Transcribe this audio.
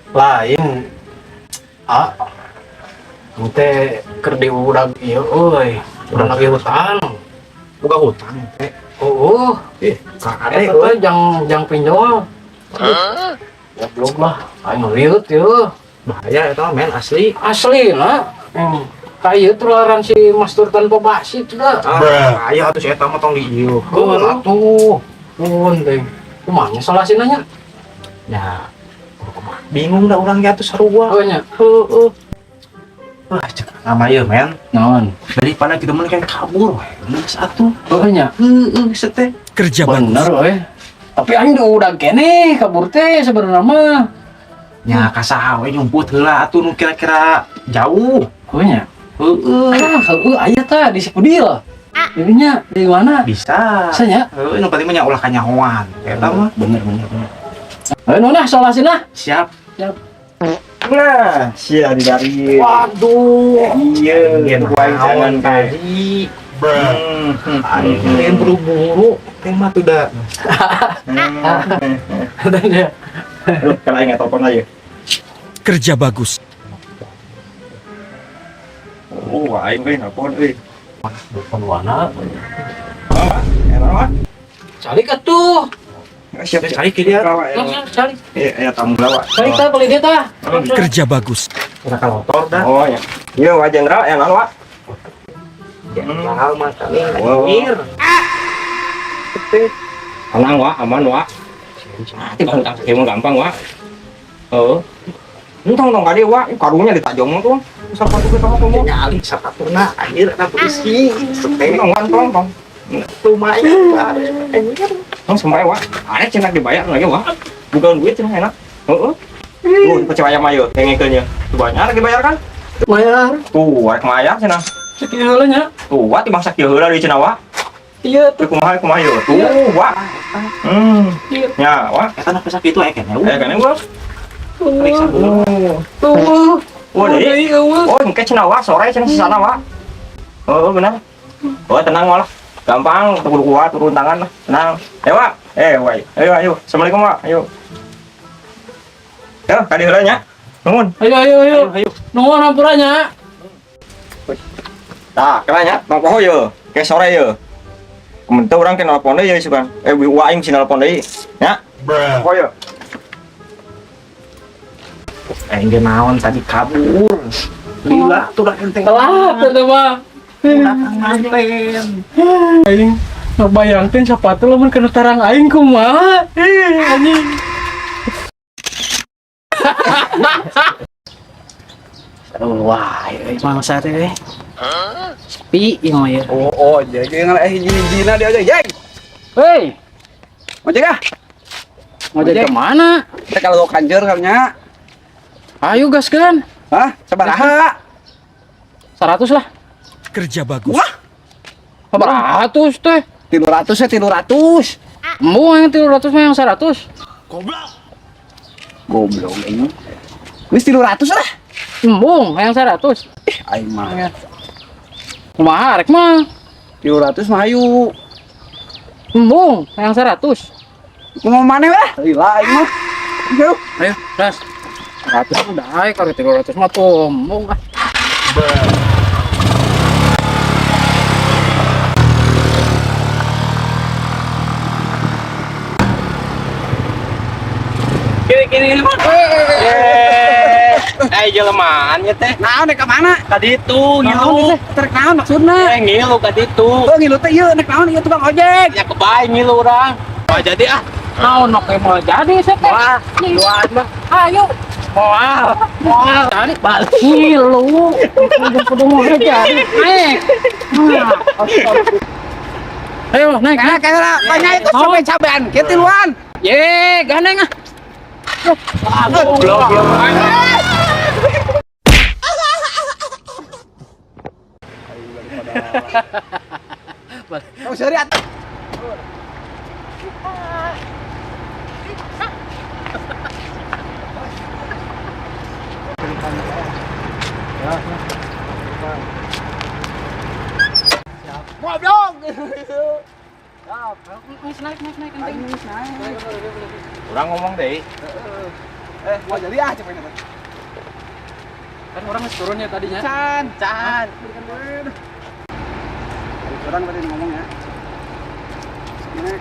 lain ah teh keur diudag ieu euy urang lagi hutang buka hutang teh. oh Kade eta jang pinjol goblok lah aing riut yeuh bahaya eta men asli. aslina kayu tularan si Mastur tanpa basi juga Bahaya atuh si eta mah tong diieukeun atuh pun teh kumaha salah sinanya ya. Bingung dah urang ge atuh sarua. oh nya Heeh. Wah, cek nama ieu men. naon Daripada kita mun kayak kabur we. Geus atuh. oh nya Heeh, seteh. Kerja bener bagus. we tapi aing udah kene kabur teh sebenarnya mah Nya kasaha we nyumput heula atuh nu kira-kira jauh. oh nya Heeh. aya tah di Sikudil ininya di mana Bisa. Sanya? Heeh, nu penting mah nya ulah kanyahoan. Eta mah bener ayo nona salah sina siap. siap Nah, sia dari waduh iya, Gen kuaing jangan tadi. Hmm. Aing buru-buru. Teh mah tuh da. dan dia Aduh, kalau aing telepon aja. Kerja bagus. Oh, aing we nelpon euy. telepon wana Enak mah. cari ke tuh Siap Cari ke dia. langsung cari Ya tamu lawa. cari tah beli dia tah Kerja bagus. Kira motor dah. Oh ya. Iya, Wak Jenderal enak Wak. Mahal mah kali. Wow. Anjir. Tenang Wak, aman Wak. Tiba tak kemo gampang Wak. Heeh. Entong tong kali Wak, karunya ditajong tuh. Sapatu kita ngomong. Nyali sapatuna anjir ada berisi. Seteh Tong tong. lumayan. Anjir. Tong sembae Wak. Ada cenah dibayar lagi Wak. Bukan duit cenah enak. Heeh. Tuh, percaya mah yuk, tengekeunnya. Tuh banyak lagi bayar kan? bayar Tuh, rek mayar cenah. sekian heula nya Tuh, Wak timbang sakieu heula deui cenah Wak. iya Tuh kumaha yuk. Tuh, Wak. iya Ya, Wak. Eta nu pesak itu ekenya. Kan Wak. tuh Wah, deui. iya wah Oh, engke cenah Wak, sore cenah sisana Wak. Oh, benar. Oh, tenang malah. Gampang, turun kuat, turun tangan lah. Tenang. Wak. Wai. Ayo. Assalamualaikum, Wak. Ayo. Ya, kadi heula nya. Nuhun. ayo nuhun hampurannya Tah, kena nya. Mang poho yeuh. Ke sore yeuh. Kemente urang ke nelpon deui yeuh sugan. Wa aing si nelpon deui. Nya. Poho yeuh. Aing ge naon tadi kabur. Lila tuh dah enteng. telat itu mah Nganten. aing ngebayangkeun sepatu lamun kena tarang aing kumaha anjing wah emang sate deh sepi yang ya Oh, jadi nggak hiji-hijina dia aja, jeng. hei Mau cegah? mau jadi kemana Kita kalau kanjur karena, ayo gaskeun hah? Sabaraha? 100 lah Kerja bagus. Wah, 100 teh 300 ya 300. embung yang 300 mah yang 100 Goblok ini. Wis 300 lah. embung yang 100 Aing mah. kumaha rek mah 300 mah ayu. embung yang 100 Mau mana lah? Gila aing mah. Yuk. ayo gas 100 udah ayo kalau 300 mah tuh embung ah Kiri mah. Jelemahan ya teh. Naon nek ka mana? Ka ditu Ngilu. Trek naon maksudna? ngilu ka ditu. Oh, ngilu teh ieu nek naon ieu tukang ojek. Ya kebae ngilu urang. Wah jadi ah. naon nok mau jadi sete Wah, duaan mah. ayo Moal. cari balik lu kudu mau jadi naik ayo naik Nah, kaya banyak itu sampai cabean. Kieu tiluan. ye gandeng ah Goblok. Kau seriat. Goblok. naik Aing naik. Urang ngomong deh. Mau jadi ah cepet nih. Kan orang harus turunnya tadinya. Can. Orang tadi ngomong ya. Ini